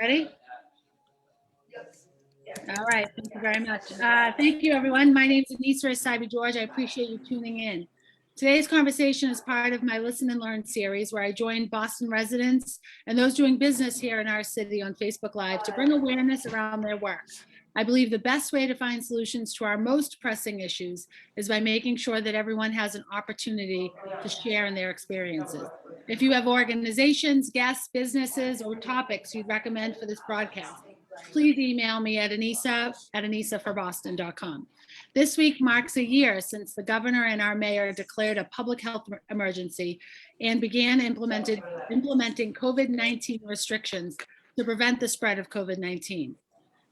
Ready? All right, thank you very much. Thank you, everyone. My name is Annissa, George. I appreciate you tuning in. Today's conversation is part of my Listen and Learn series, where I join Boston residents and those doing business here in our city on Facebook Live to bring awareness around their work. I believe the best way to find solutions to our most pressing issues is by making sure that everyone has an opportunity to share in their experiences. If you have organizations, guests, businesses, or topics you'd recommend for this broadcast, please email me at annissa@annissaforboston.com. This week marks a year since the governor and our mayor declared a public health emergency and began implementing COVID-19 restrictions to prevent the spread of COVID-19.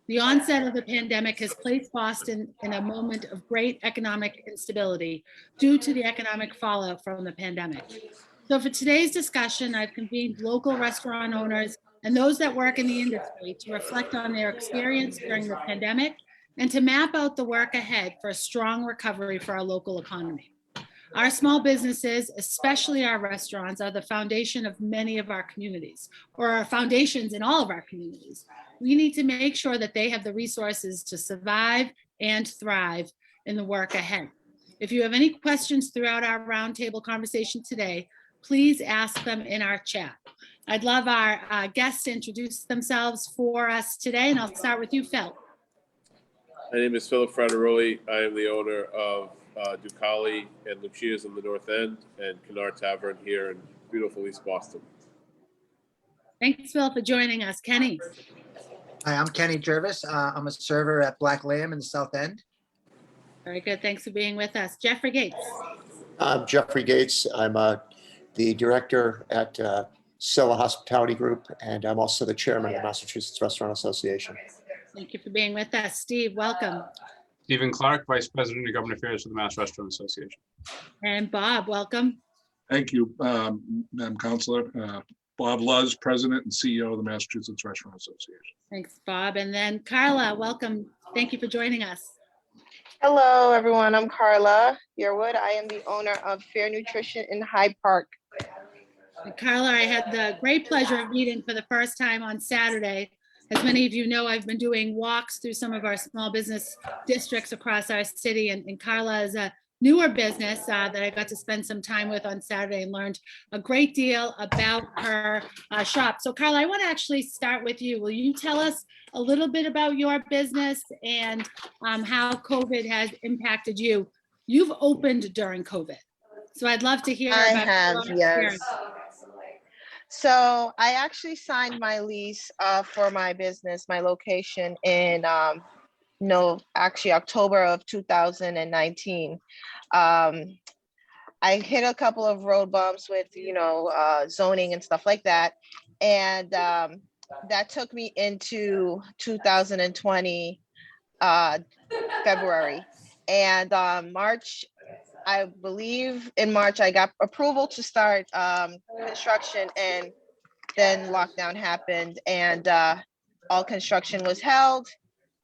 The onset of the pandemic has placed Boston in a moment of great economic instability due to the economic fallout from the pandemic. So for today's discussion, I've convened local restaurant owners and those that work in the industry to reflect on their experience during the pandemic and to map out the work ahead for a strong recovery for our local economy. Our small businesses, especially our restaurants, are the foundation of many of our communities, or our foundations in all of our communities. We need to make sure that they have the resources to survive and thrive in the work ahead. If you have any questions throughout our roundtable conversation today, please ask them in our chat. I'd love our guests to introduce themselves for us today, and I'll start with you, Phil. My name is Philip Frateroli. I am the owner of Ducali and Lucia's in the North End and Canard Tavern here in beautiful East Boston. Thanks, Phil, for joining us. Kenny. Hi, I'm Kenny Jervis. I'm a server at Black Lamb in the South End. Very good. Thanks for being with us. Jeffrey Gates. I'm Jeffrey Gates. I'm the director at Sella Hospitality Group, and I'm also the chairman of the Massachusetts Restaurant Association. Thank you for being with us. Steve, welcome. Stephen Clark, Vice President of Government Affairs for the Mass Restaurant Association. And Bob, welcome. Thank you, Madam Councilor. Bob Luz, President and CEO of the Massachusetts Restaurant Association. Thanks, Bob. And then Carla, welcome. Thank you for joining us. Hello, everyone. I'm Carla Yearwood. I am the owner of Fair Nutrition in Hyde Park. And Carla, I had the great pleasure of meeting for the first time on Saturday. As many of you know, I've been doing walks through some of our small business districts across our city, and Carla is a newer business that I got to spend some time with on Saturday and learned a great deal about her shop. So Carla, I want to actually start with you. Will you tell us a little bit about your business and how COVID has impacted you? You've opened during COVID, so I'd love to hear about your experience. So I actually signed my lease for my business, my location in October of 2019. I hit a couple of road bumps with, zoning and stuff like that. And that took me into 2020, February. And March, I believe in March, I got approval to start construction, and then lockdown happened and all construction was held.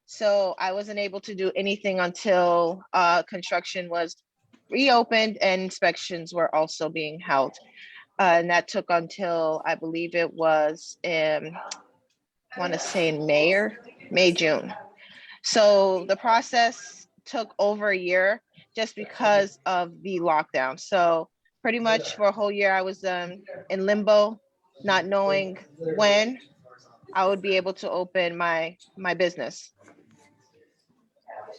So I wasn't able to do anything until construction was reopened and inspections were also being held. And that took until, I believe it was in May, June. So the process took over a year just because of the lockdown. So pretty much for a whole year, I was in limbo, not knowing when I would be able to open my business.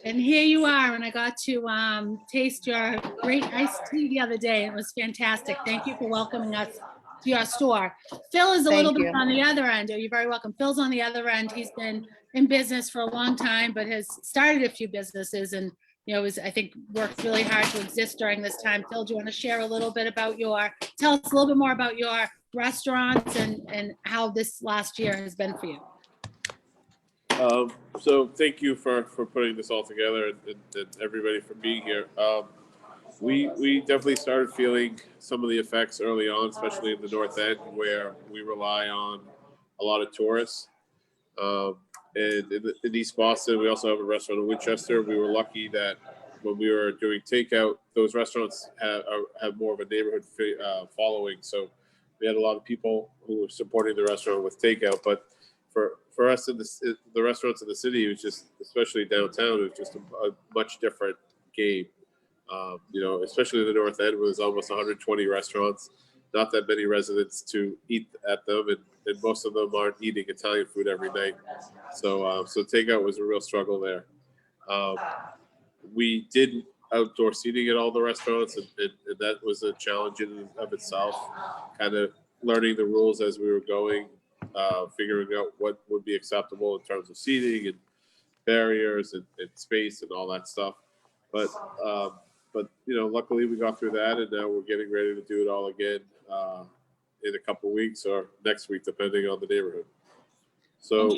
And here you are, and I got to taste your great iced tea the other day. It was fantastic. Thank you for welcoming us to your store. Phil is a little bit on the other end. You're very welcome. Phil's on the other end. He's been in business for a long time, but has started a few businesses and I think worked really hard to exist during this time. Phil, do you want to share a little bit about tell us a little bit more about your restaurants and how this last year has been for you? So thank you for putting this all together and everybody for being here. We definitely started feeling some of the effects early on, especially in the North End, where we rely on a lot of tourists. And in East Boston, we also have a restaurant in Winchester. We were lucky that when we were doing takeout, those restaurants have more of a neighborhood following. So we had a lot of people who were supporting the restaurant with takeout. But for us in the restaurants in the city, it was just, especially downtown, it was just a much different game. Especially in the North End, where there's almost 120 restaurants, not that many residents to eat at them, and most of them aren't eating Italian food every night. So takeout was a real struggle there. We did outdoor seating at all the restaurants, and that was a challenge in and of itself, kind of learning the rules as we were going, figuring out what would be acceptable in terms of seating and barriers and space and all that stuff. But luckily we got through that, and now we're getting ready to do it all again in a couple weeks or next week, depending on the neighborhood. So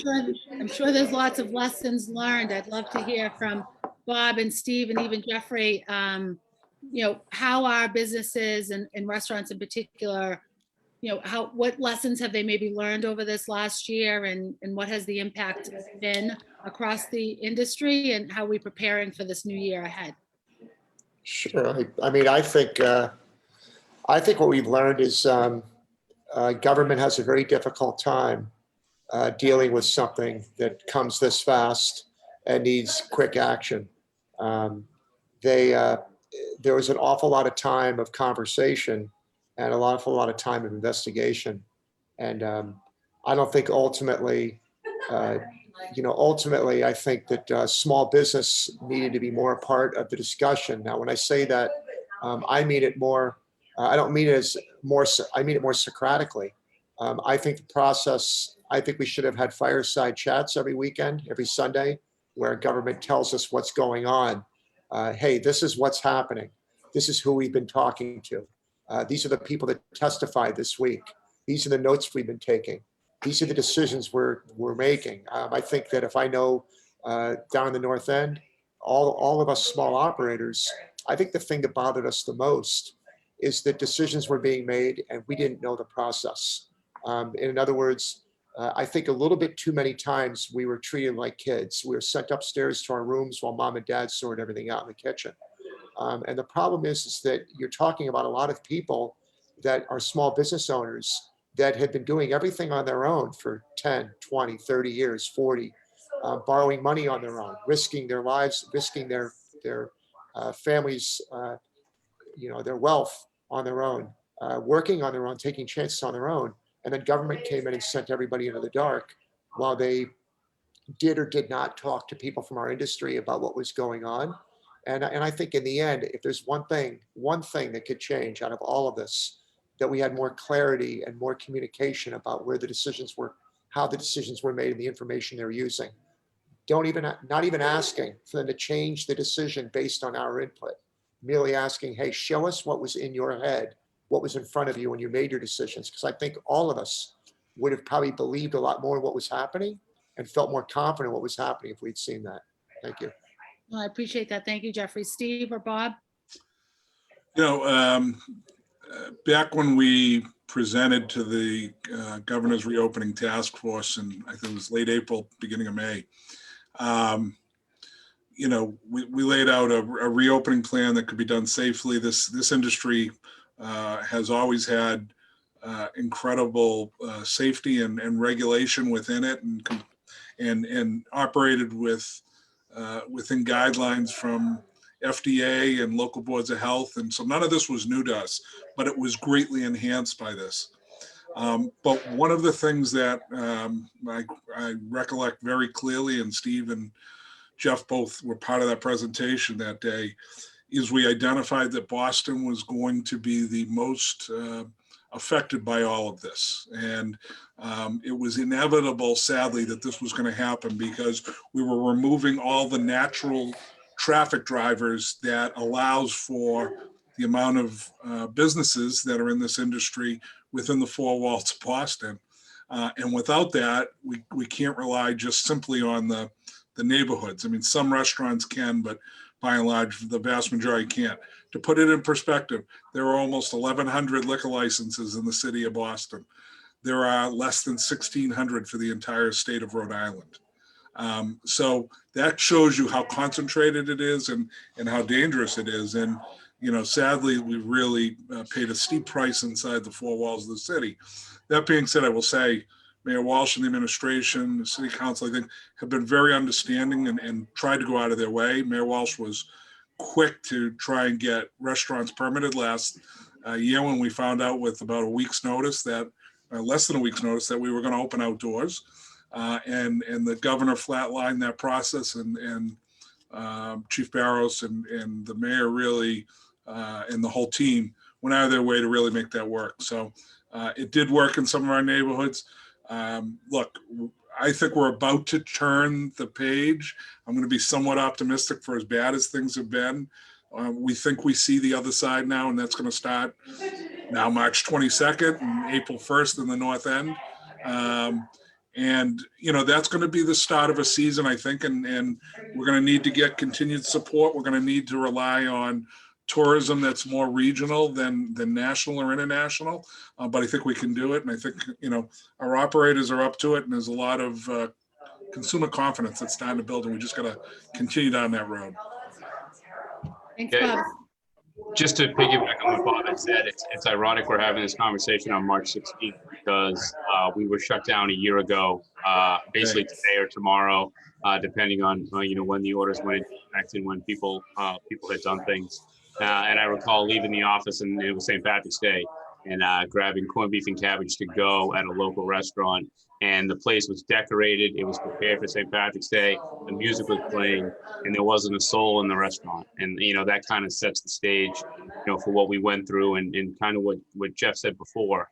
I'm sure there's lots of lessons learned. I'd love to hear from Bob and Steve and even Jeffrey, how our businesses and restaurants in particular, what lessons have they maybe learned over this last year, and what has the impact been across the industry, and how are we preparing for this new year ahead? Sure. I mean, I think what we've learned is government has a very difficult time dealing with something that comes this fast and needs quick action. There was an awful lot of time of conversation and an awful lot of time of investigation. And I don't think ultimately, I think that small business needed to be more a part of the discussion. Now, when I say that, I mean it more, I don't mean it as more, I mean it more Socratically. I think we should have had fireside chats every weekend, every Sunday, where government tells us what's going on. Hey, this is what's happening. This is who we've been talking to. These are the people that testified this week. These are the notes we've been taking. These are the decisions we're making. I think that if I know down in the North End, all of us small operators, I think the thing that bothered us the most is that decisions were being made and we didn't know the process. In other words, I think a little bit too many times we were treated like kids. We were sent upstairs to our rooms while mom and dad sorted everything out in the kitchen. And the problem is that you're talking about a lot of people that are small business owners that had been doing everything on their own for 10, 20, 30 years, 40, borrowing money on their own, risking their lives, risking their families, their wealth on their own, working on their own, taking chances on their own. And then government came in and sent everybody into the dark while they did or did not talk to people from our industry about what was going on. And I think in the end, if there's one thing that could change out of all of this, that we had more clarity and more communication about where the decisions were, how the decisions were made, and the information they're using. Not even asking for them to change the decision based on our input, merely asking, hey, show us what was in your head, what was in front of you when you made your decisions. Because I think all of us would have probably believed a lot more in what was happening and felt more confident in what was happening if we'd seen that. Thank you. Well, I appreciate that. Thank you, Jeffrey. Steve or Bob? Back when we presented to the governor's reopening task force, and I think it was late April, beginning of May, we laid out a reopening plan that could be done safely. This industry has always had incredible safety and regulation within it, and operated within guidelines from FDA and local boards of health. And so none of this was new to us, but it was greatly enhanced by this. But one of the things that I recollect very clearly, and Steve and Jeff both were part of that presentation that day, is we identified that Boston was going to be the most affected by all of this. And it was inevitable, sadly, that this was going to happen because we were removing all the natural traffic drivers that allows for the amount of businesses that are in this industry within the four walls of Boston. And without that, we can't rely just simply on the neighborhoods. I mean, some restaurants can, but by and large, the vast majority can't. To put it in perspective, there are almost 1,100 liquor licenses in the city of Boston. There are less than 1,600 for the entire state of Rhode Island. So that shows you how concentrated it is and how dangerous it is. And, sadly, we really paid a steep price inside the four walls of the city. That being said, I will say Mayor Walsh and the administration, the city council, I think, have been very understanding and tried to go out of their way. Mayor Walsh was quick to try and get restaurants permitted last year when we found out with about a week's notice that, less than a week's notice, that we were going to open outdoors. And the governor flatlined that process, and Chief Barros and the mayor really, and the whole team went out of their way to really make that work. So it did work in some of our neighborhoods. Look, I think we're about to turn the page. I'm going to be somewhat optimistic for as bad as things have been. We think we see the other side now, and that's going to start now March 22nd and April 1st in the North End. And, you know, that's going to be the start of a season, I think, and we're going to need to get continued support. We're going to need to rely on tourism that's more regional than national or international, but I think we can do it. And I think, you know, our operators are up to it, and there's a lot of consumer confidence that's starting to build, and we just got to continue down that road. Thanks, Yeah. Bob. Just to piggyback on what Bob had said, it's ironic we're having this conversation on March 16th because we were shut down a year ago, basically today or tomorrow, depending on you know, when the orders went into effect and when people had done things. And I recall leaving the office, and it was St. Patrick's Day, and grabbing corned beef and cabbage to go at a local restaurant. And the place was decorated. It was prepared for St. Patrick's Day. The music was playing, and there wasn't a soul in the restaurant. And, you know, that kind of sets the stage, you know, for what we went through, and kind of what Jeff said before.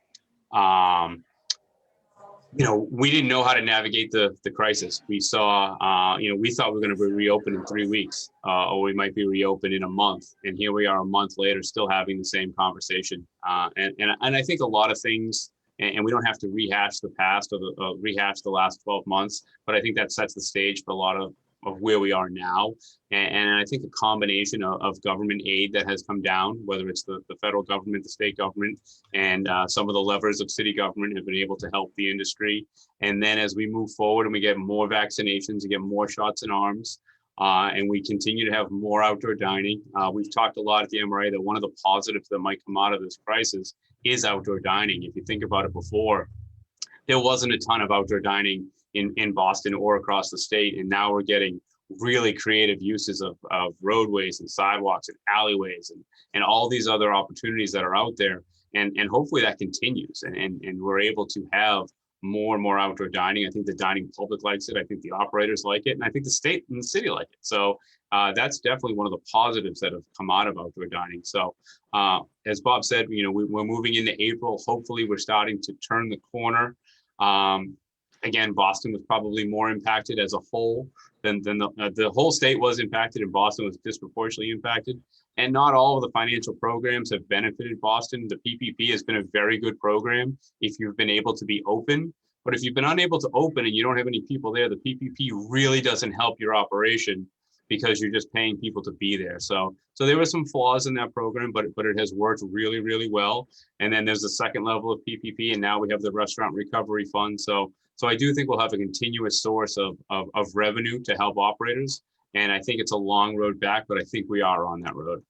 You know, we didn't know how to navigate the crisis. We saw, you know, we thought we were going to be reopened in 3 weeks, or we might be reopened in a month. And here we are a month later, still having the same conversation. And I think a lot of things, and we don't have to rehash the past or rehash the last 12 months, but I think that sets the stage for a lot of where we are now. And I think a combination of government aid that has come down, whether it's the federal government, the state government, and some of the levers of city government have been able to help the industry. And then as we move forward and we get more vaccinations and get more shots in arms, and we continue to have more outdoor dining. We've talked a lot at the MRA that one of the positives that might come out of this crisis is outdoor dining. If you think about it before, there wasn't a ton of outdoor dining in Boston or across the state. And now we're getting really creative uses of roadways and sidewalks and alleyways and all these other opportunities that are out there. And hopefully that continues and we're able to have more and more outdoor dining. I think the dining public likes it. I think the operators like it. And I think the state and the city like it. So that's definitely one of the positives that have come out of outdoor dining. So as Bob said, you know, we're moving into April. Hopefully we're starting to turn the corner. Again, Boston was probably more impacted as a whole than the whole state was impacted, and Boston was disproportionately impacted. And not all of the financial programs have benefited Boston. The PPP has been a very good program if you've been able to be open. But if you've been unable to open and you don't have any people there, the PPP really doesn't help your operation because you're just paying people to be there. So there were some flaws in that program, but it has worked really, really well. And then there's the second level of PPP, and now we have the Restaurant Recovery Fund. So I do think we'll have a continuous source of revenue to help operators. And I think it's a long road back, but I think we are on that road.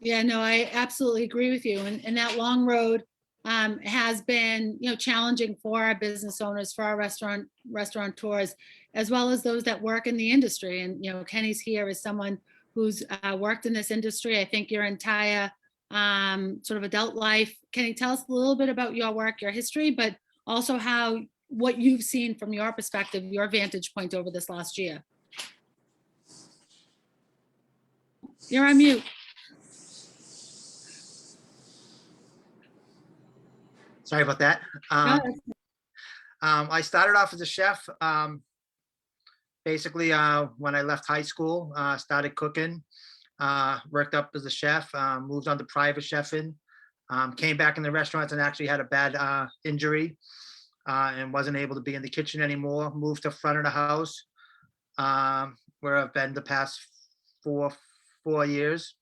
Yeah, no, I absolutely agree with you. And that long road has been, you know, challenging for our business owners, for our restaurateurs, as well as those that work in the industry. And, you know, Kenny's here as someone who's worked in this industry. I think your entire sort of adult life. Kenny, tell us a little bit about your work, your history, but also what you've seen from your perspective, your vantage point over this last year. You're on mute. Sorry about that. I started off as a chef. Basically, when I left high school, started cooking, worked up as a chef, moved on to private chefing, came back in the restaurants and actually had a bad injury and wasn't able to be in the kitchen anymore. Moved to front of the house, where I've been the past 4 years.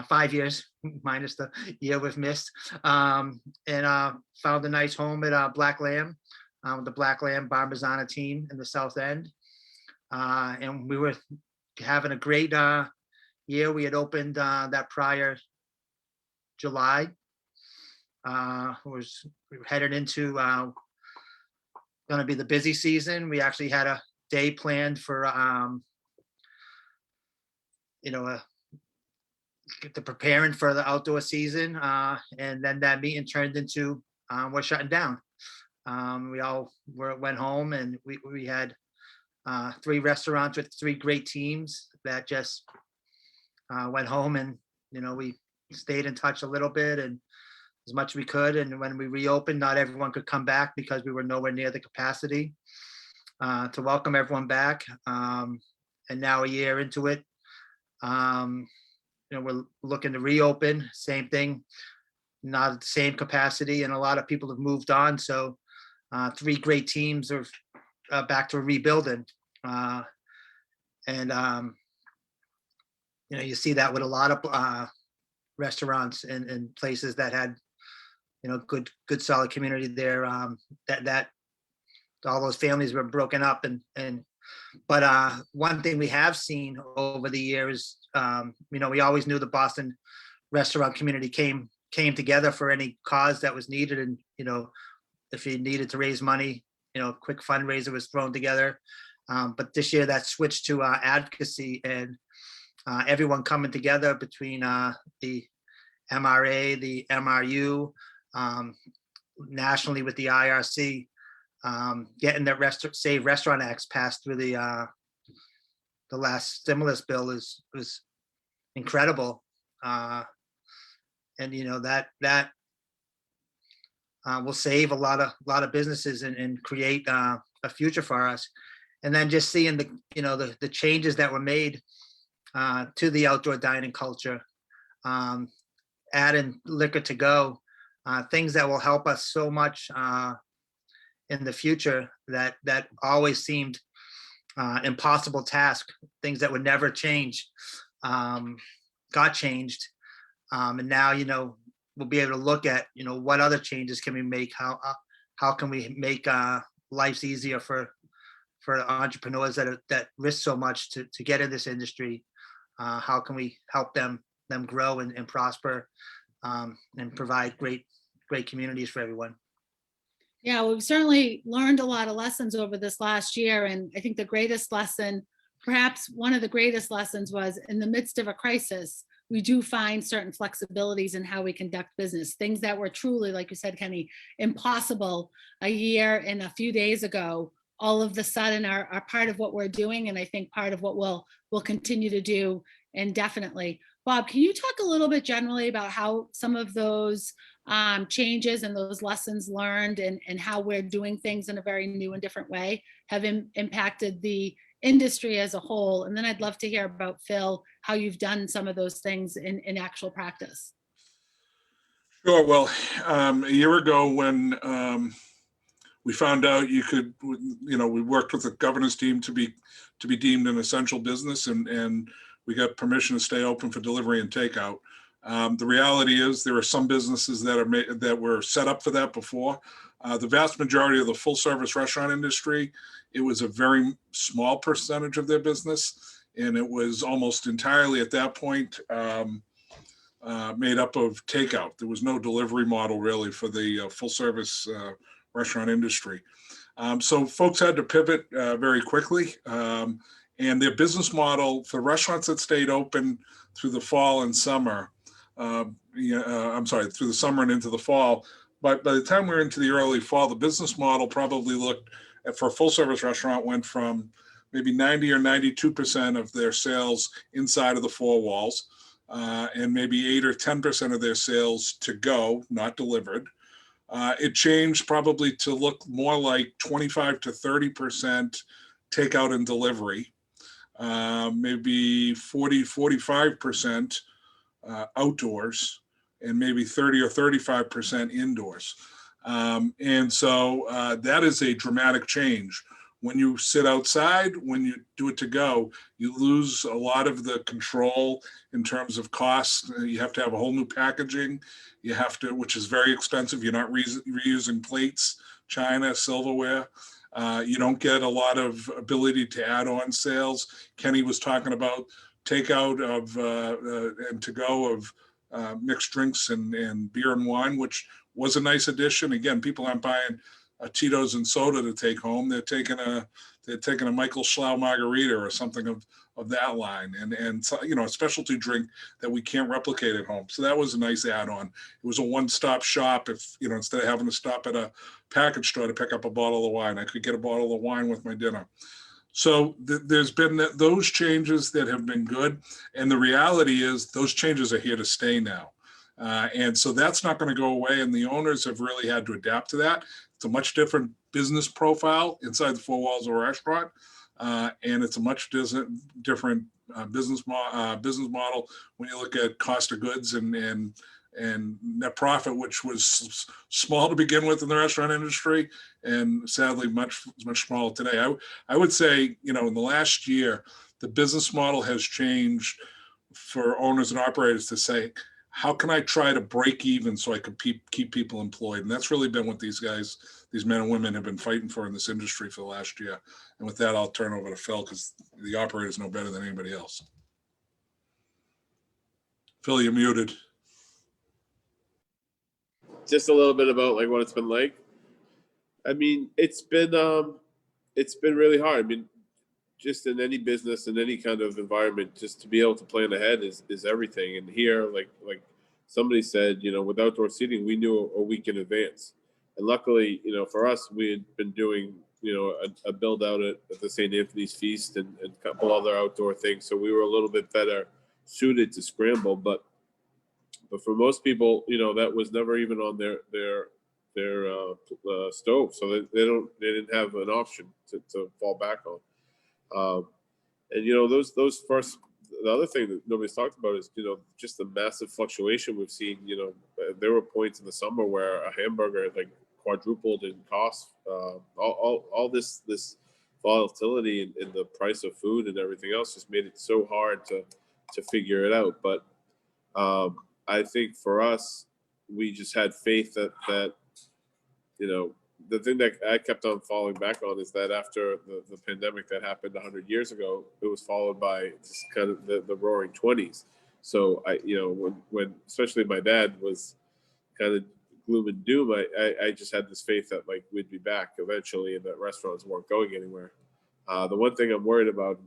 5 years minus the year we've missed, and found a nice home at Black Lamb, the Black Lamb Barbizana team in the South End, and we were having a great year. We had opened that prior July. We were headed into going to be the busy season. We actually had a day planned for, the preparing for the outdoor season. And then that meeting turned into, we're shutting down. We all went home, and we had 3 restaurants with 3 great teams that just went home, and, we stayed in touch a little bit and as much as we could. And when we reopened, not everyone could come back because we were nowhere near the capacity to welcome everyone back. And now a year into it, we're looking to reopen, same thing, not at the same capacity, and a lot of people have moved on. So 3 great teams are back to rebuilding. You see that with a lot of restaurants and places that had, good solid community there. That all those families were broken up, but one thing we have seen over the years, we always knew the Boston restaurant community came together for any cause that was needed. And, if you needed to raise money, quick fundraiser was thrown together. But this year that switched to advocacy, and everyone coming together between the MRA, the MRU, nationally with the IRC, getting that Save Restaurant Acts passed through the last stimulus bill was incredible. And that will save a lot of businesses and create a future for us. And then just seeing the changes that were made to the outdoor dining culture, adding liquor to go, things that will help us so much in the future that always seemed impossible task, things that would never change, got changed. And now, we'll be able to look at, what other changes can we make? How can we make lives easier for entrepreneurs that risk so much to get in this industry? How can we help them grow and prosper, and provide great communities for everyone? Yeah, we've certainly learned a lot of lessons over this last year. And I think the greatest lesson, perhaps one of the greatest lessons, was in the midst of a crisis, we do find certain flexibilities in how we conduct business. Things that were truly, like you said, Kenny, impossible a year and a few days ago, all of the sudden are part of what we're doing. And I think part of what we'll continue to do indefinitely. Bob, can you talk a little bit generally about how some of those changes and those lessons learned and how we're doing things in a very new and different way have impacted the industry as a whole? And then I'd love to hear about, Phil, how you've done some of those things in actual practice. Sure. Well, a year ago when we found out you could, we worked with the governor's team to be deemed an essential business, and we got permission to stay open for delivery and takeout. The reality is there are some businesses that were set up for that before. The vast majority of the full service restaurant industry, it was a very small percentage of their business, and it was almost entirely at that point made up of takeout. There was no delivery model really for the full service restaurant industry. So folks had to pivot very quickly. And their business model for restaurants that stayed open through the fall and summer, through the summer and into the fall. But by the time we're into the early fall, the business model probably looked, for a full service restaurant, went from maybe 90 or 92% of their sales inside of the 4 walls, and maybe 8 or 10% of their sales to go, not delivered. It changed probably to look more like 25 to 30% takeout and delivery, maybe 45% outdoors, and maybe 30 or 35% indoors. And so that is a dramatic change. When you sit outside, when you do it to go, you lose a lot of the control in terms of costs. You have to have a whole new packaging. You have to, which is very expensive. You're not reusing plates, china, silverware. You don't get a lot of ability to add on sales. Kenny was talking about takeout of and to go of mixed drinks and beer and wine, which was a nice addition. Again, people aren't buying Tito's and soda to take home. They're taking a Michael Schlau margarita or something of that line, and so, you know, a specialty drink that we can't replicate at home. So that was a nice add-on. It was a one-stop shop. If, you know, instead of having to stop at a package store to pick up a bottle of wine, I could get a bottle of wine with my dinner. So there's been those changes that have been good. And the reality is those changes are here to stay now. And so that's not going to go away. And the owners have really had to adapt to that. It's a much different business profile inside the four walls of a restaurant. And it's a much different business model when you look at cost of goods and net profit, which was small to begin with in the restaurant industry, and sadly much smaller today. I would say, you know, in the last year, the business model has changed for owners and operators to say, how can I try to break even so I can keep people employed? And that's really been what these men and women have been fighting for in this industry for the last year. And with that, I'll turn over to Phil, because the operators know better than anybody else. Phil, you're muted. Just a little bit about like what it's been like. I mean, it's been really hard. I mean, just in any business, in any kind of environment, just to be able to plan ahead is everything. And here, like somebody said, you know, with outdoor seating, we knew a week in advance. And luckily, you know, for us, we had been doing, you know, a build out at the St. Anthony's Feast and a couple other outdoor things. So we were a little bit better suited to scramble. But for most people, you know, that was never even on their stove. So they didn't have an option to fall back on. And, you know, the other thing that nobody's talked about is, you know, just the massive fluctuation we've seen. You know, there were points in the summer where a hamburger like quadrupled in cost. All this volatility in the price of food and everything else just made it so hard to figure it out. But I think for us, we just had faith that you know, the thing that I kept on falling back on is that after the pandemic that happened 100 years ago, it was followed by just kind of the roaring 20s. So you know, when especially my dad was kind of gloom and doom, I just had this faith that like we'd be back eventually and that restaurants weren't going anywhere. The one thing I'm worried about,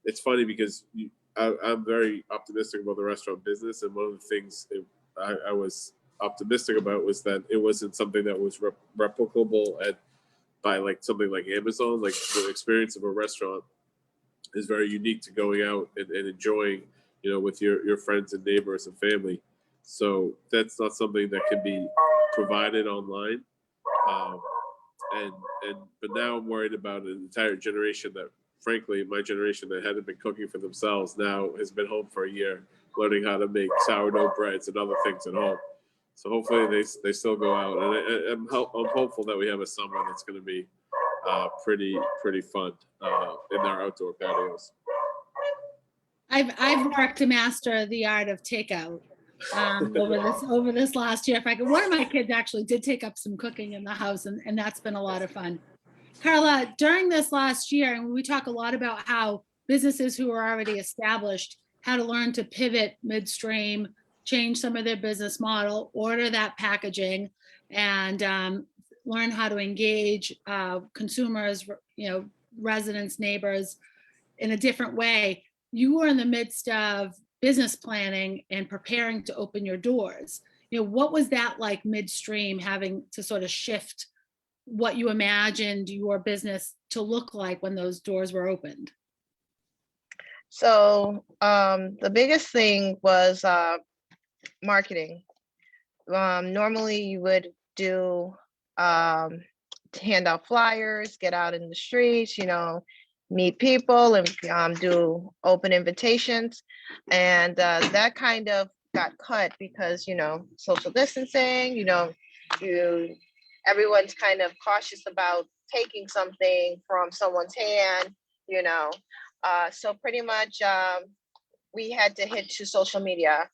it's funny because I'm very optimistic about the restaurant business, and one of the things I was optimistic about was that it wasn't something that was replicable by like something like Amazon. Like the experience of a restaurant is very unique to going out and enjoying, you know, with your friends and neighbors and family. So that's not something that can be provided online. But now I'm worried about an entire generation that, frankly, my generation that hadn't been cooking for themselves now has been home for a year, learning how to make sourdough breads and other things at home. So hopefully they still go out, and I'm hopeful that we have a summer that's going to be pretty fun in our outdoor patios. I've worked to master the art of takeout over this last year. One of my kids actually did take up some cooking in the house, and that's been a lot of fun. Carla, during this last year, and we talk a lot about how businesses who are already established had to learn to pivot midstream, change some of their business model, order that packaging, and learn how to engage consumers, you know, residents, neighbors in a different way. You were in the midst of business planning and preparing to open your doors. You know, what was that like midstream, having to sort of shift what you imagined your business to look like when those doors were opened? So the biggest thing was marketing. Normally you would do hand out flyers, get out in the streets, you know, meet people and do open invitations. And that kind of got cut because, you know, social distancing, you know, everyone's kind of cautious about taking something from someone's hand, you know. So pretty much we had to hit to social media,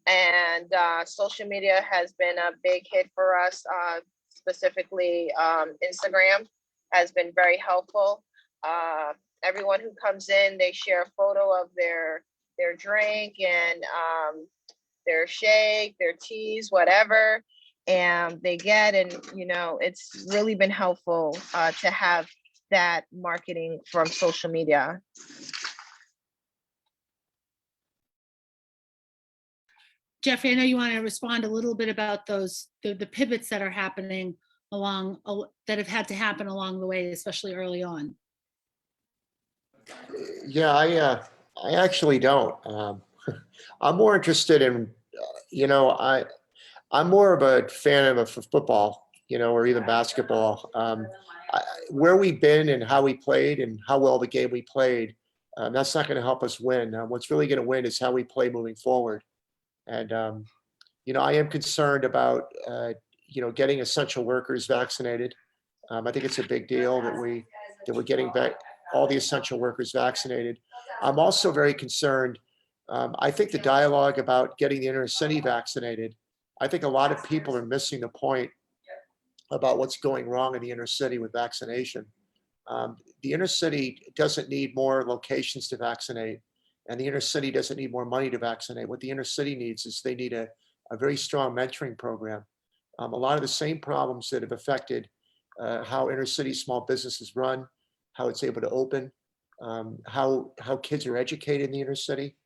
and social media has been a big hit for us. Specifically, Instagram has been very helpful. Everyone who comes in, they share a photo of their drink and their shake, their teas, whatever. and they get, and it's really been helpful to have that marketing from social media. Jeffrey, I know you want to respond a little bit about those, the pivots that are happening along, that have had to happen along the way, especially early on. Yeah, I actually don't. I'm more interested in, I'm more of a fan of football, or even basketball. Where we've been and how we played and how well the game we played, that's not going to help us win. What's really going to win is how we play moving forward. And, I am concerned about, getting essential workers vaccinated. I think it's a big deal that we're getting back all the essential workers vaccinated. I'm also very concerned. I think the dialogue about getting the inner city vaccinated, I think a lot of people are missing the point about what's going wrong in the inner city with vaccination. The inner city doesn't need more locations to vaccinate, and the inner city doesn't need more money to vaccinate. What the inner city needs is they need a very strong mentoring program. A lot of the same problems that have affected how inner city small businesses run, how it's able to open, how kids are educated in the inner city,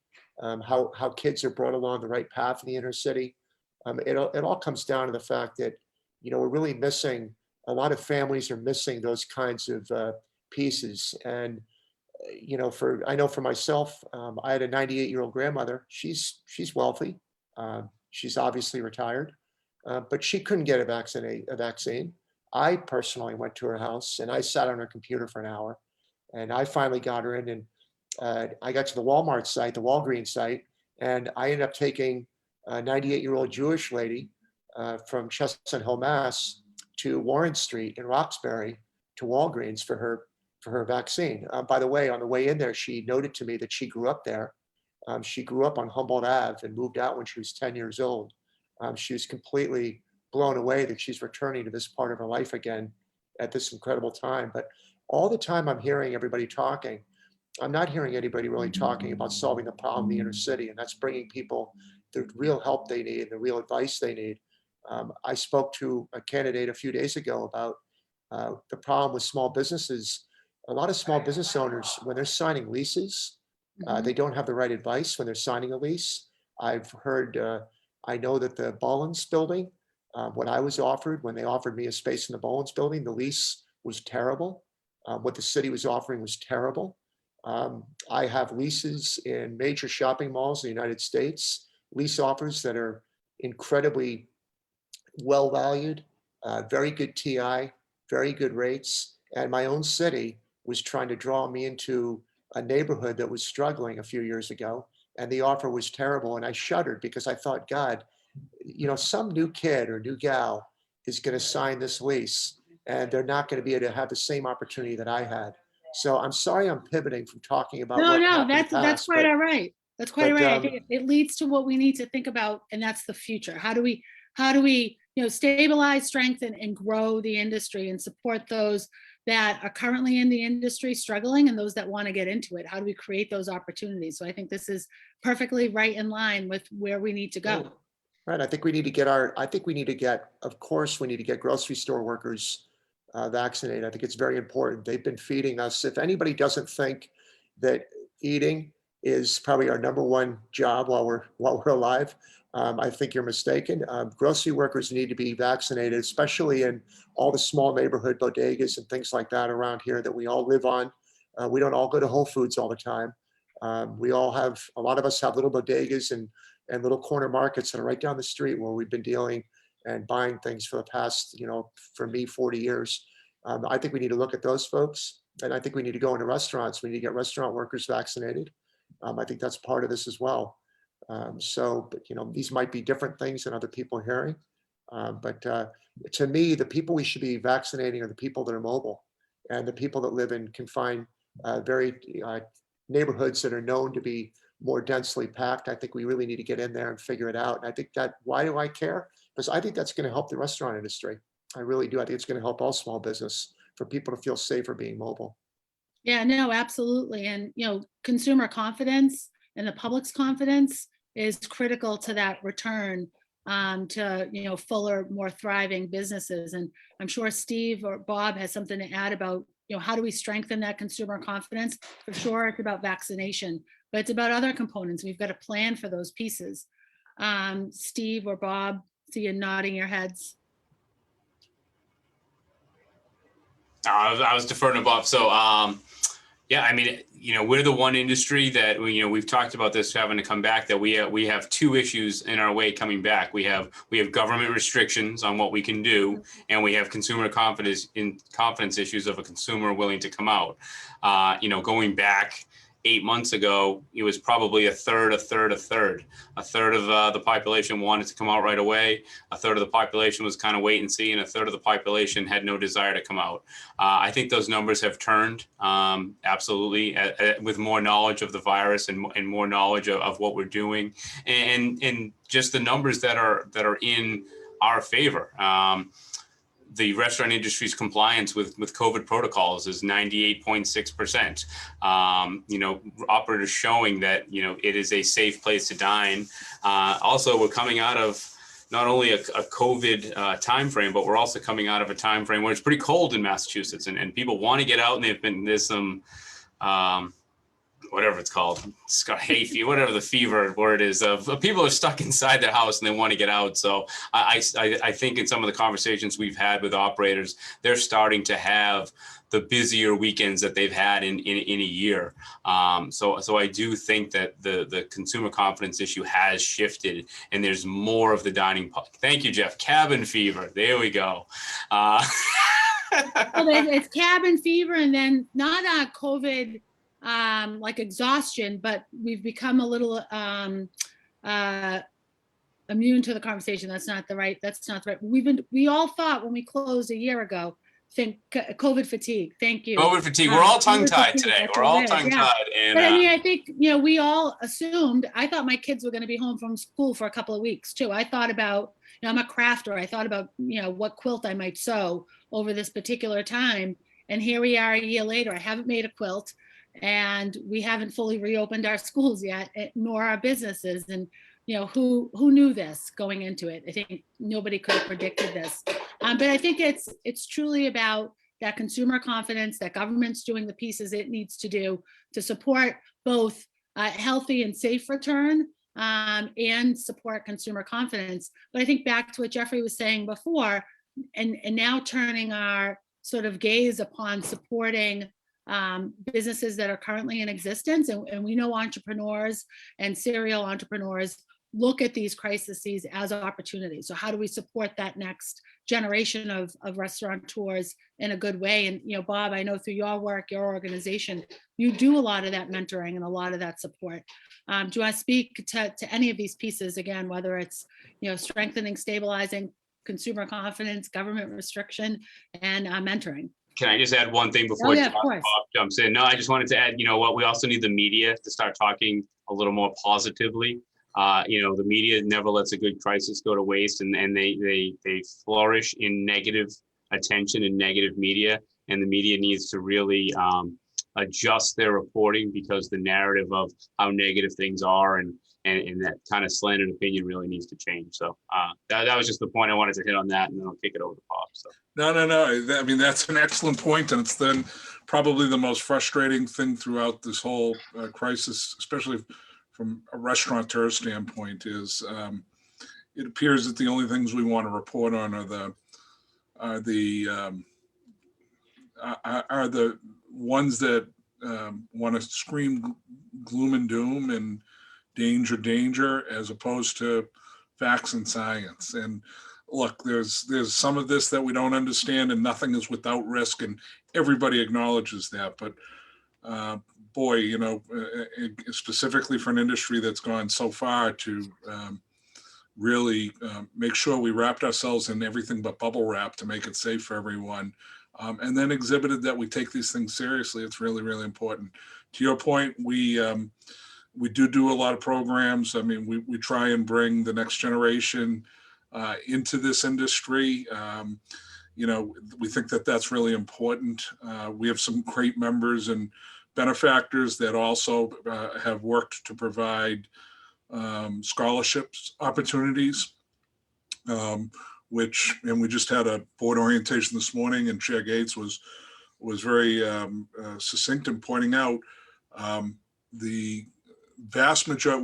how kids are brought along the right path in the inner city. It all comes down to the fact that we're really missing, a lot of families are missing those kinds of pieces. And I know for myself, I had a 98-year-old grandmother. She's wealthy. She's obviously retired, but she couldn't get a vaccine. I personally went to her house and I sat on her computer for an hour, and I finally got her in. And I got to the Walmart site, the Walgreens site, and I ended up taking a 98-year-old Jewish lady from Chestnut Hill, Mass, to Warren Street in Roxbury to Walgreens for her vaccine. By the way, on the way in there, she noted to me that she grew up there. She grew up on Humboldt Ave and moved out when she was 10 years old. She was completely blown away that she's returning to this part of her life again at this incredible time. But all the time I'm hearing everybody talking, I'm not hearing anybody really talking about solving the problem in the inner city, and that's bringing people the real help they need and the real advice they need. I spoke to a candidate a few days ago about the problem with small businesses. A lot of small business owners, when they're signing leases, they don't have the right advice when they're signing a lease. I've heard, I know that the Bollins building, what I was offered, when they offered me a space in the Bollins building, the lease was terrible. What the city was offering was terrible. I have leases in major shopping malls in the United States, lease offers that are incredibly well valued, very good TI, very good rates. And my own city was trying to draw me into a neighborhood that was struggling a few years ago, and the offer was terrible. And I shuddered because I thought, God, some new kid or new gal is going to sign this lease, and they're not going to be able to have the same opportunity that I had. So I'm sorry I'm pivoting from talking about No, what no, happened in the that's past, quite but all right. That's quite all but, right. I think it leads to what we need to think about, and that's the future. How do we stabilize, strengthen, and grow the industry and support those that are currently in the industry struggling and those that want to get into it? How do we create those opportunities? So I think this is perfectly right in line with where we need to go. Right. I think we need to get, of course, we need to get grocery store workers vaccinated. I think it's very important. They've been feeding us. If anybody doesn't think that eating is probably our number one job while we're alive, I think you're mistaken. Grocery workers need to be vaccinated, especially in all the small neighborhood bodegas and things like that around here that we all live on. We don't all go to Whole Foods all the time. A lot of us have little bodegas and little corner markets that are right down the street where we've been dealing and buying things for the past, for me, 40 years. I think we need to look at those folks. And I think we need to go into restaurants. We need to get restaurant workers vaccinated. I think that's part of this as well. But these might be different things than other people are hearing. But to me, the people we should be vaccinating are the people that are mobile and the people that live in confined, very neighborhoods that are known to be more densely packed. I think we really need to get in there and figure it out. And I think why do I care? Because I think that's going to help the restaurant industry. I really do. I think it's going to help all small business for people to feel safer being mobile. Yeah, no, absolutely. And, consumer confidence and the public's confidence is critical to that return to, fuller, more thriving businesses. And I'm sure Steve or Bob has something to add about, how do we strengthen that consumer confidence? For sure, it's about vaccination, but it's about other components. We've got to plan for those pieces. Steve or Bob, see you nodding your heads. I was deferring to Bob. So, yeah, I mean, we're the one industry that we've talked about this having to come back. That we have two issues in our way coming back. We have government restrictions on what we can do, and we have consumer confidence issues of a consumer willing to come out. Going back 8 months ago, it was probably a third of the population wanted to come out right away. A third of the population was kind of wait and see, and a third of the population had no desire to come out. I think those numbers have turned, absolutely, with more knowledge of the virus and more knowledge of what we're doing, and just the numbers that are in our favor. The restaurant industry's compliance with COVID protocols is 98.6%. Operators showing that, it is a safe place to dine. Also, we're coming out of not only a COVID timeframe, but we're also coming out of a timeframe where it's pretty cold in Massachusetts, and people want to get out, and there's some, whatever it's called, hay fever, whatever the fever word is, of people are stuck inside their house and they want to get out. So I think in some of the conversations we've had with operators, they're starting to have the busier weekends that they've had in a year. So I do think that the consumer confidence issue has shifted, and there's more of the dining. Thank you, Jeff. Cabin fever. There we go. Well, it's cabin fever, and then not COVID. Like exhaustion, but we've become a little immune to the conversation. That's not the right. We all thought when we closed a year ago, COVID fatigue. Thank you. COVID fatigue. We're all tongue tied today. We're all tongue tied. And but I mean, I think, we all assumed, I thought my kids were going to be home from school for a couple of weeks too. I thought about, I'm a crafter. I thought about, what quilt I might sew over this particular time. And here we are a year later. I haven't made a quilt. And we haven't fully reopened our schools yet, nor our businesses. And, who knew this going into it? I think nobody could have predicted this. But I think it's truly about that consumer confidence, that government's doing the pieces it needs to do to support both healthy and safe return and support consumer confidence. But I think back to what Jeffrey was saying before, and now turning our sort of gaze upon supporting businesses that are currently in existence. And we know entrepreneurs and serial entrepreneurs look at these crises as opportunities. So how do we support that next generation of restaurateurs in a good way? And, Bob, I know through your work, your organization, you do a lot of that mentoring and a lot of that support. Do you want to speak to any of these pieces again, whether it's, strengthening, stabilizing consumer confidence, government restriction, and mentoring? Can I just add one thing before Bob jumps in? No, I just wanted to add, we also need the media to start talking a little more positively. The media never lets a good crisis go to waste, and they flourish in negative attention and negative media. And the media needs to really adjust their reporting, because the narrative of how negative things are and that kind of slanted opinion really needs to change. So that was just the point I wanted to hit on that, and then I'll kick it over to Bob. So. No. I mean, that's an excellent point, and it's then probably the most frustrating thing throughout this whole crisis, especially from a restaurateur standpoint, is it appears that the only things we want to report on are the ones that want to scream gloom and doom and danger, as opposed to facts and science. And look, there's some of this that we don't understand, and nothing is without risk, and everybody acknowledges that. But boy, specifically for an industry that's gone so far to really make sure we wrapped ourselves in everything but bubble wrap to make it safe for everyone, and then exhibited that we take these things seriously. It's really, really important. To your point, we do a lot of programs. I mean, we try and bring the next generation into this industry. We think that that's really important. We have some great members and benefactors that also have worked to provide scholarships opportunities and we just had a board orientation this morning, and Chair Gates was very succinct in pointing out the vast majority.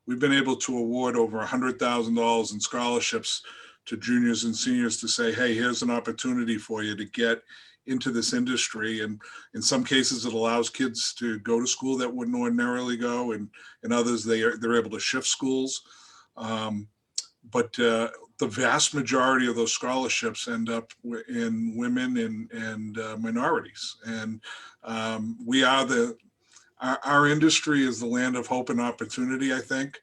We've been able to award over $100,000 in scholarships to juniors and seniors to say, hey, here's an opportunity for you to get into this industry. And in some cases, it allows kids to go to school that wouldn't ordinarily go, and in others, they're able to shift schools. But the vast majority of those scholarships end up in women and minorities. And we are our industry is the land of hope and opportunity, I think,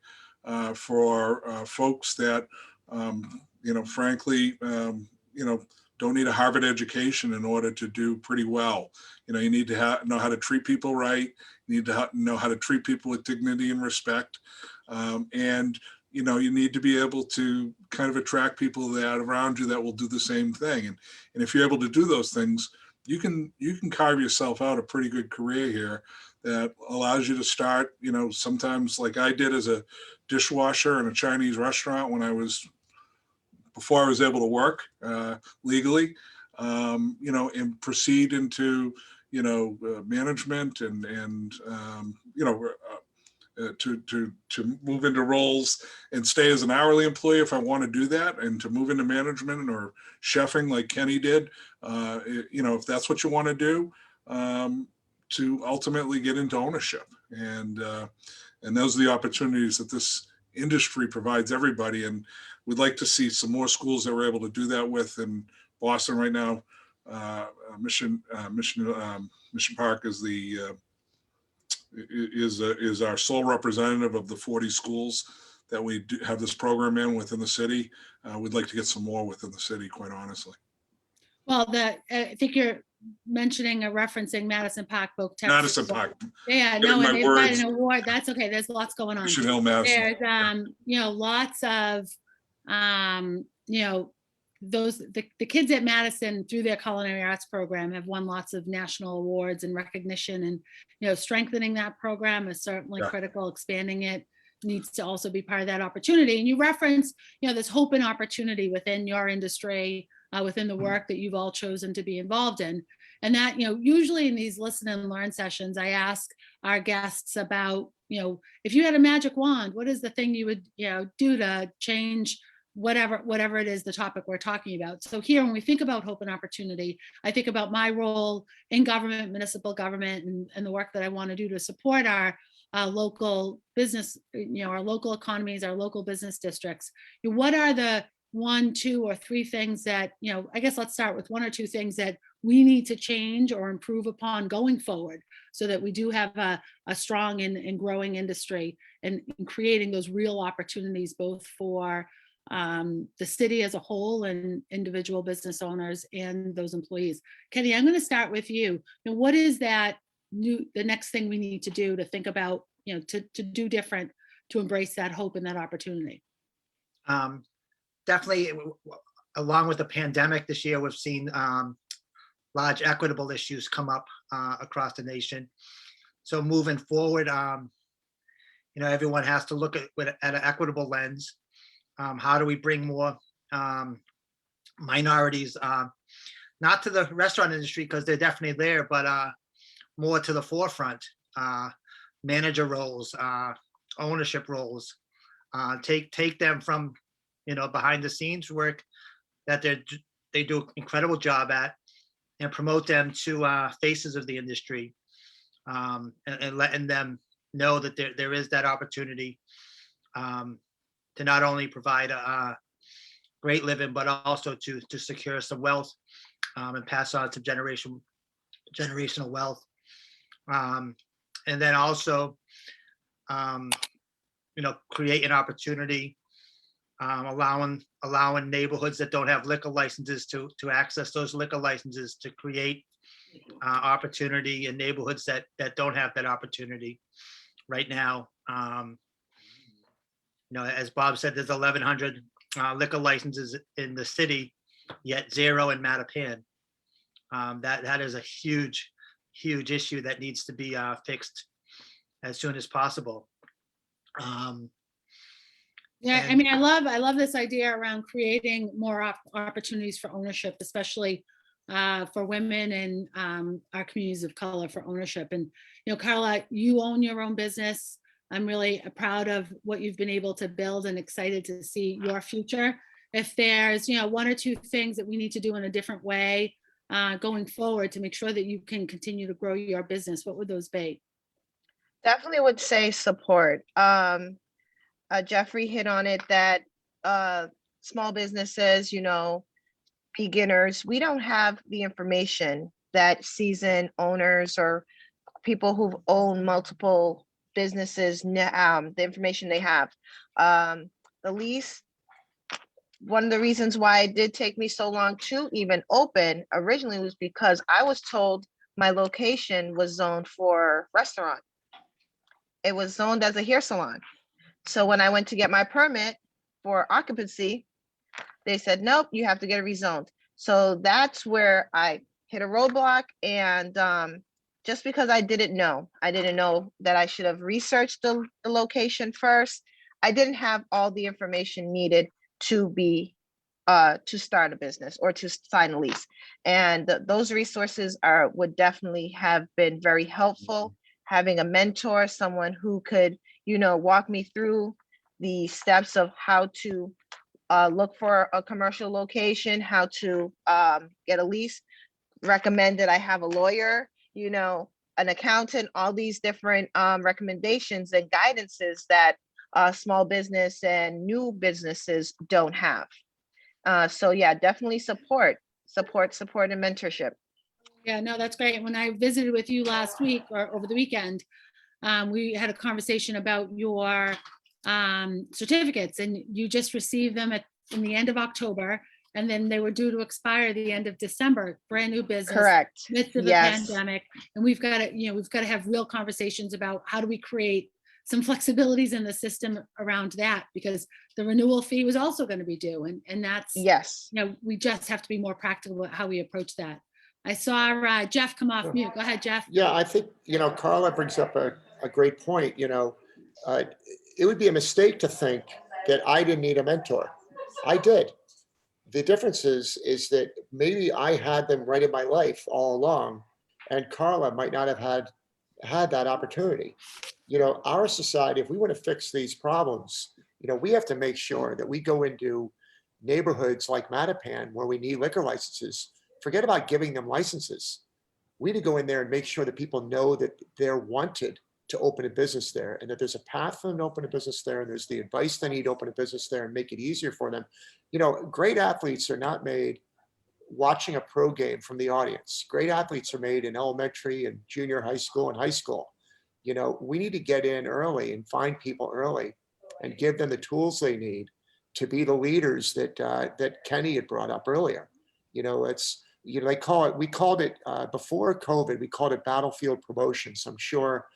for folks that, frankly, don't need a Harvard education in order to do pretty well. You need to know how to treat people right. You need to know how to treat people with dignity and respect. And you need to be able to kind of attract people that around you that will do the same thing. And if you're able to do those things, you can carve yourself out a pretty good career here that allows you to start, sometimes like I did as a dishwasher in a Chinese restaurant before I was able to work legally, and proceed into, management and to move into roles and stay as an hourly employee if I want to do that, and to move into management or chefing like Kenny did, if that's what you want to do, to ultimately get into ownership. And those are the opportunities that this industry provides everybody. And we'd like to see some more schools that we're able to do that with. In Boston right now, Mission Park is our sole representative of the 40 schools that we have this program in within the city. We'd like to get some more within the city, quite honestly. Well, I think you're mentioning or referencing Madison Park, Book, Texas. Madison Park. Yeah, no, and they've got an award. That's okay. There's lots going on. Mission Hill, Madison. There's, lots of, the kids at Madison through their culinary arts program have won lots of national awards and recognition, and, strengthening that program is certainly critical. Expanding it needs to also be part of that opportunity. And you reference, this hope and opportunity within your industry, within the work that you've all chosen to be involved in. And that, usually in these listen and learn sessions, I ask our guests about, if you had a magic wand, what is the thing you would, do to change whatever it is, the topic we're talking about. So here, when we think about hope and opportunity, I think about my role in government, municipal government, and the work that I want to do to support our local business, our local economies, our local business districts. What are the 1, 2, or 3 things that, I guess let's start with 1 or 2 things that we need to change or improve upon going forward, so that we do have a strong and growing industry, and creating those real opportunities both for the city as a whole and individual business owners and those employees. Kenny, I'm going to start with you. What is the next thing we need to do to think about, to do different, to embrace that hope and that opportunity? Definitely, along with the pandemic this year, we've seen large equitable issues come up across the nation. So moving forward, everyone has to look at an equitable lens. How do we bring more minorities, not to the restaurant industry, because they're definitely there, but more to the forefront, manager roles, ownership roles, take them from, behind the scenes work that they do an incredible job at, and promote them to faces of the industry, and letting them know that there is that opportunity to not only provide a great living, but also to secure some wealth, and pass on some generational wealth. And then also, create an opportunity, allowing neighborhoods that don't have liquor licenses to access those liquor licenses, to create opportunity in neighborhoods that don't have that opportunity right now. As Bob said, there's 1,100 liquor licenses in the city, yet 0 in Mattapan. That is a huge issue that needs to be fixed as soon as possible. Yeah, I And- mean, I love this idea around creating more opportunities for ownership, especially for women and our communities of color for ownership. And, you know, Carla, you own your own business. I'm really proud of what you've been able to build and excited to see your future. If there's, you know, one or two things that we need to do in a different way going forward to make sure that you can continue to grow your business, what would those be? Definitely would say support. Jeffrey hit on it that small businesses, you know, beginners, we don't have the information that seasoned owners or people who've owned multiple businesses, the information they have. The lease, one of the reasons why it did take me so long to even open originally was because I was told my location was zoned for restaurant. It was zoned as a hair salon. So when I went to get my permit for occupancy, they said, nope, you have to get it rezoned. So that's where I hit a roadblock. And just because I didn't know that I should have researched the location first. I didn't have all the information needed to be to start a business or to sign a lease. And those resources would definitely have been very helpful. Having a mentor, someone who could, you know, walk me through the steps of how to look for a commercial location, how to get a lease, recommend that I have a lawyer, you know, an accountant, all these different recommendations and guidances that small business and new businesses don't have. So yeah, definitely support and mentorship. Yeah, no, that's great. When I visited with you last week or over the weekend, we had a conversation about your certificates, and you just received them in the end of October, and then they were due to expire the end of December. Brand new business. Correct. Midst of the Yes. pandemic, and we've got to, you know, we've got to have real conversations about how do we create some flexibilities in the system around that, because the renewal fee was also going to be due, and that's, Yes. you know, we just have to be more practical about how we approach that. I saw Jeff come off mute. Go ahead, Jeff. Yeah, I think, you know, Carla brings up a great point. You know, it would be a mistake to think that I didn't need a mentor. I did. The difference is that maybe I had them right in my life all along, and Carla might not have had that opportunity. You know, our society, if we want to fix these problems, you know, we have to make sure that we go into neighborhoods like Mattapan where we need liquor licenses. Forget about giving them licenses. We need to go in there and make sure that people know that they're wanted to open a business there, and that there's a path for them to open a business there, and there's the advice they need to open a business there and make it easier for them. You know, great athletes are not made watching a pro game from the audience. Great athletes are made in elementary and junior high school and high school. You know, we need to get in early and find people early and give them the tools they need to be the leaders that that Kenny had brought up earlier. You know, it's, you know, we called it before COVID, we called it battlefield promotions. I'm sure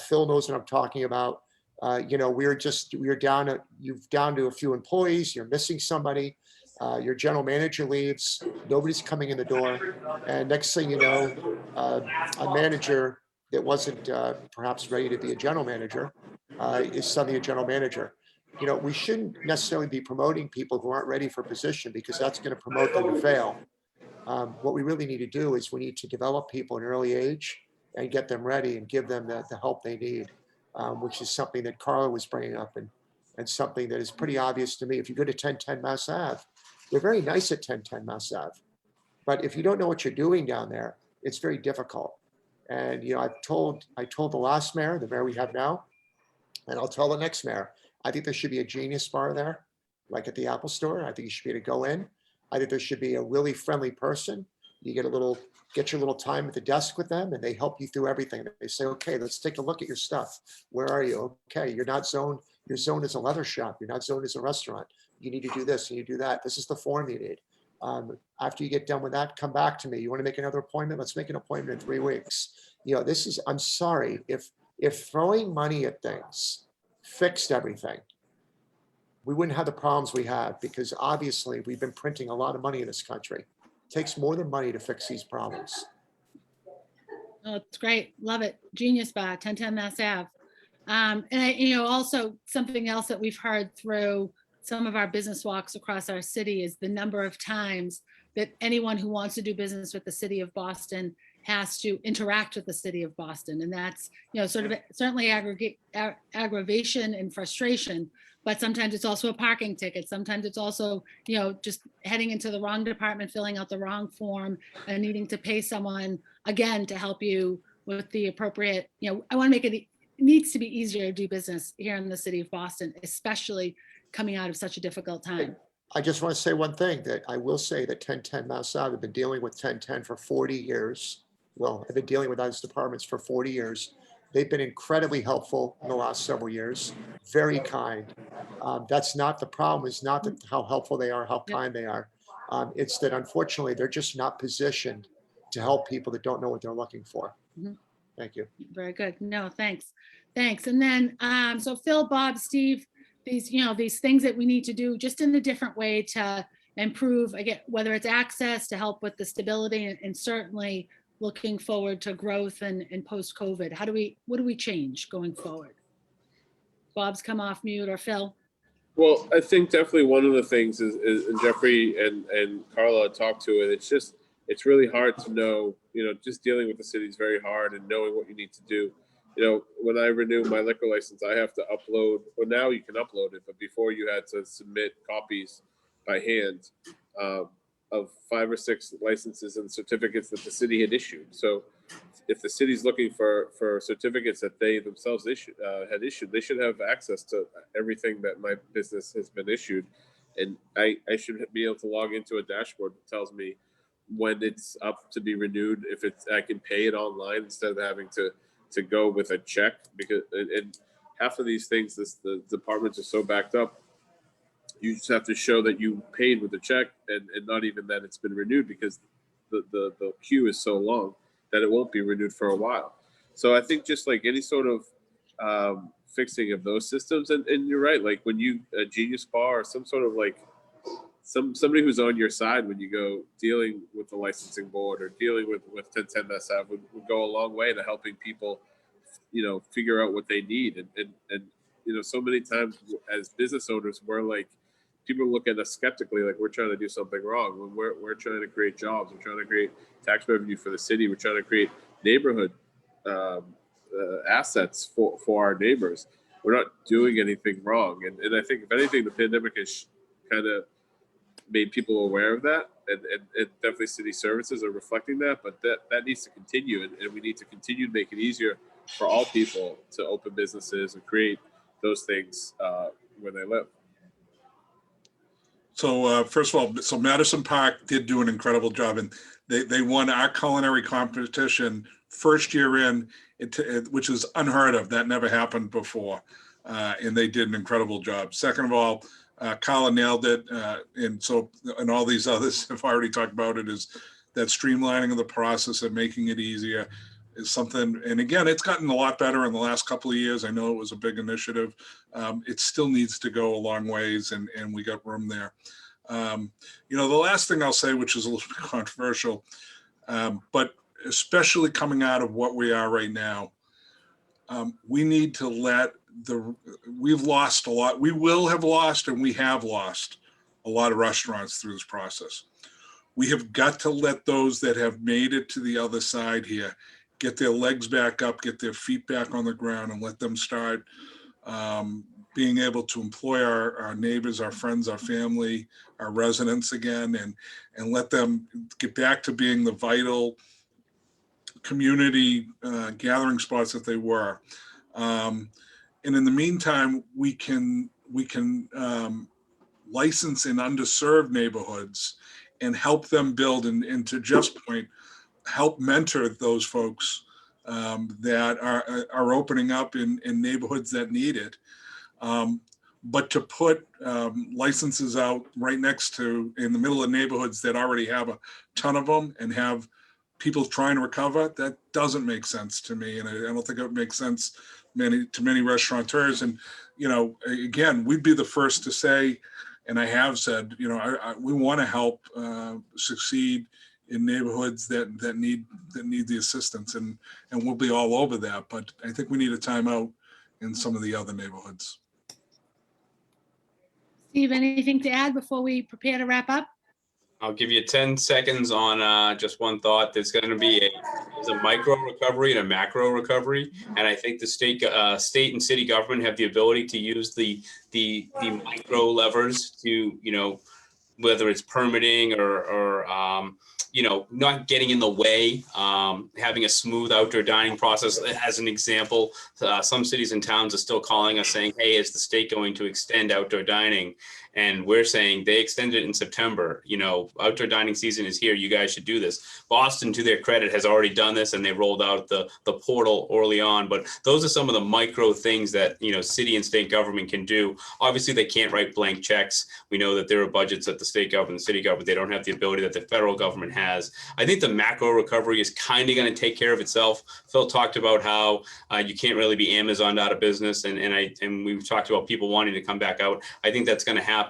Phil knows what I'm talking about. You know, you're down to a few employees, you're missing somebody, your general manager leaves, nobody's coming in the door. And next thing you know, a manager that wasn't perhaps ready to be a general manager is suddenly a general manager. You know, we shouldn't necessarily be promoting people who aren't ready for position, because that's going to promote them to fail. What we really need to do is we need to develop people in early age and get them ready and give them the help they need, which is something that Carla was bringing up, and something that is pretty obvious to me. If you go to 1010 Mass Ave, they're very nice at 1010 Mass Ave. But if you don't know what you're doing down there, it's very difficult. And, you know, I told the last mayor, the mayor we have now, and I'll tell the next mayor, I think there should be a Genius bar there, like at the Apple Store. I think you should be able to go in. I think there should be a really friendly person. You get your little time at the desk with them, and they help you through everything. They say, okay, let's take a look at your stuff. Where are you? Okay, you're not zoned. You're zoned as a leather shop. You're not zoned as a restaurant. You need to do this and you do that. This is the form you need. After you get done with that, come back to me. You want to make another appointment? Let's make an appointment in 3 weeks. You know, I'm sorry, if throwing money at things fixed everything, we wouldn't have the problems we have, because obviously we've been printing a lot of money in this country. It takes more than money to fix these problems. Oh, it's great. Love it. Genius Bar, 1010 Mass Ave. Also something else that we've heard through some of our business walks across our city is the number of times that anyone who wants to do business with the city of Boston has to interact with the city of Boston. And that's, sort of certainly aggravation and frustration, but sometimes it's also a parking ticket. Sometimes it's also, just heading into the wrong department, filling out the wrong form and needing to pay someone again to help you with the appropriate, I want to make it needs to be easier to do business here in the city of Boston, especially coming out of such a difficult time. I just want to say one thing, that I will say that 1010 Mass Ave, I've been dealing with 1010 for 40 years. Well, I've been dealing with those departments for 40 years. They've been incredibly helpful in the last several years, very kind. That's not the problem, is not that how helpful they are, how kind they are. It's that unfortunately, they're just not positioned to help people that don't know what they're looking for. Mhm. Thank you. Very good. No, thanks. Thanks. And then, so Phil, Bob, Steve, these things that we need to do just in a different way to improve, again, whether it's access to help with the stability and certainly looking forward to growth and post-COVID. What do we change going forward? Bob's come off mute, or Phil? Well, I think definitely one of the things is and Jeffrey and Carla talked to it. It's really hard to know, just dealing with the city is very hard, and knowing what you need to do. When I renew my liquor license, I have to upload, well, now you can upload it, but before you had to submit copies by hand of 5 or 6 licenses and certificates that the city had issued. So if the city's looking for certificates that they themselves had issued, they should have access to everything that my business has been issued. And I should be able to log into a dashboard that tells me when it's up to be renewed, if I can pay it online instead of having to go with a check, because and half of these things, the departments are so backed up. You just have to show that you paid with a check and not even that it's been renewed, because the queue is so long that it won't be renewed for a while. So I think just like any sort of fixing of those systems, and you're right, like when you a Genius Bar or some sort of like somebody who's on your side when you go dealing with the licensing board or dealing with 1010 SF would go a long way to helping people, figure out what they need. And so many times as business owners, we're like, people look at us skeptically, like we're trying to do something wrong, when we're trying to create jobs, we're trying to create tax revenue for the city, we're trying to create neighborhood assets for our neighbors. We're not doing anything wrong. And I think if anything, the pandemic has kind of made people aware of that, and definitely city services are reflecting that, but that needs to continue, and we need to continue to make it easier for all people to open businesses and create those things where they live. So first of all, so Madison Park did do an incredible job, and they won our culinary competition first year in, which is unheard of. That never happened before, and they did an incredible job. Second of all, Carla nailed it, and all these others have already talked about it, is that streamlining of the process and making it easier is something. And again, it's gotten a lot better in the last couple of years. I know it was a big initiative. It still needs to go a long ways, and we got room there. The last thing I'll say, which is a little bit controversial, but especially coming out of what we are right now, we need to we've lost a lot. We will have lost, and we have lost a lot of restaurants through this process. We have got to let those that have made it to the other side here get their legs back up, get their feet back on the ground, and let them start being able to employ our neighbors, our friends, our family, our residents again, and let them get back to being the vital community gathering spots that they were. And in the meantime, we can license in underserved neighborhoods and help them build, and to Jeff's point, help mentor those folks that are opening up in neighborhoods that need it. But to put licenses out right next to, in the middle of neighborhoods that already have a ton of them and have people trying to recover, that doesn't make sense to me. And I don't think it would make sense to many restaurateurs. And, again, we'd be the first to say, and I have said, we want to help succeed in neighborhoods that need the assistance, and we'll be all over that. But I think we need a timeout in some of the other neighborhoods. Steve, anything to add before we prepare to wrap up? I'll give you 10 seconds on just one thought. There's going to be there's a micro recovery and a macro recovery, and I think the state and city government have the ability to use the micro levers to, whether it's permitting or not getting in the way, having a smooth outdoor dining process. As an example, some cities and towns are still calling us saying, hey, is the state going to extend outdoor dining? And we're saying they extended it in September. Outdoor dining season is here. You guys should do this. Boston, to their credit, has already done this, and they rolled out the portal early on. But those are some of the micro things that, city and state government can do. Obviously, they can't write blank checks. We know that there are budgets at the state government, the city government. They don't have the ability that the federal government has. I think the macro recovery is kind of going to take care of itself. Phil talked about how you can't really be Amazoned out of business, and we've talked about people wanting to come back out. I think that's going to happen.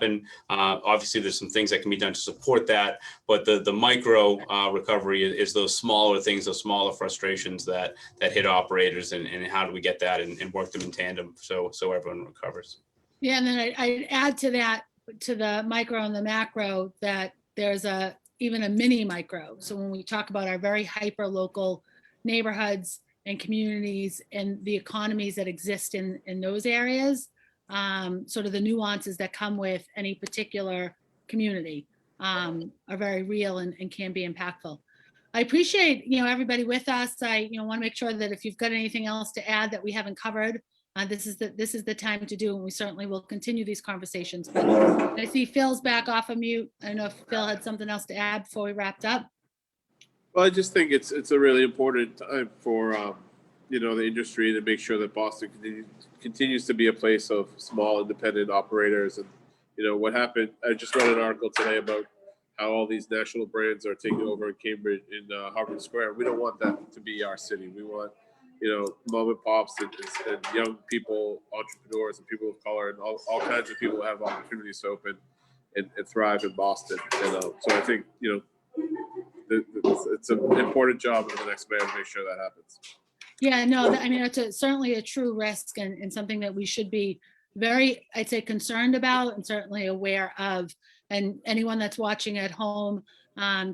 Obviously, there's some things that can be done to support that, but the micro recovery is those smaller things, those smaller frustrations that hit operators, and how do we get that and work them in tandem so everyone recovers. Yeah, and then I'd add to that, to the micro and the macro, that there's even a mini micro. So when we talk about our very hyper local neighborhoods and communities and the economies that exist in those areas, sort of the nuances that come with any particular community are very real and can be impactful. I appreciate, everybody with us. I, want to make sure that if you've got anything else to add that we haven't covered, this is the time to do, and we certainly will continue these conversations. But I see Phil's back off of mute. I don't know if Phil had something else to add before we wrapped up. Well, I just think it's a really important time for the industry to make sure that Boston continues to be a place of small independent operators. And what happened, I just read an article today about how all these national brands are taking over in Cambridge, in Harvard Square. We don't want that to be our city. We want mom and pops and young people, entrepreneurs and people of color, and all kinds of people have opportunities to open and thrive in Boston. And so I think it's an important job of the next mayor to make sure that happens. Yeah, no, I mean, it's certainly a true risk and something that we should be very, I'd say, concerned about and certainly aware of. And anyone that's watching at home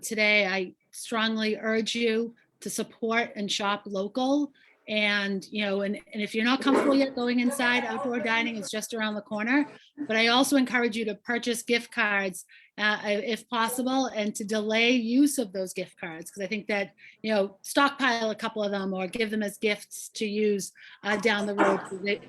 today, I strongly urge you to support and shop local. And, and if you're not comfortable yet going inside, outdoor dining is just around the corner. But I also encourage you to purchase gift cards if possible, and to delay use of those gift cards. Because I think that, stockpile a couple of them or give them as gifts to use down the road.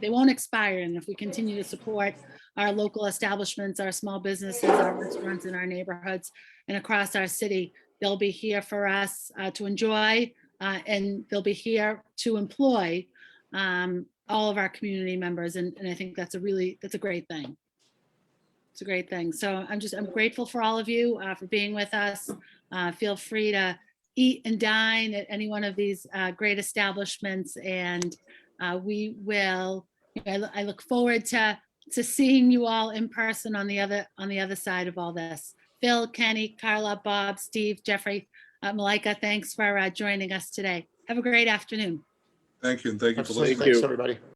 They won't expire. And if we continue to support our local establishments, our small businesses, our restaurants in our neighborhoods and across our city, they'll be here for us to enjoy. And they'll be here to employ all of our community members. And I think that's a great thing. It's a great thing. So I'm grateful for all of you for being with us. Feel free to eat and dine at any one of these great establishments. And we will, I look forward to seeing you all in person on the other side of all this. Phil, Kenny, Carla, Bob, Steve, Jeffrey, Malika, thanks for joining us today. Have a great afternoon. Thank you. And thank you for Absolutely. listening. Thanks, everybody.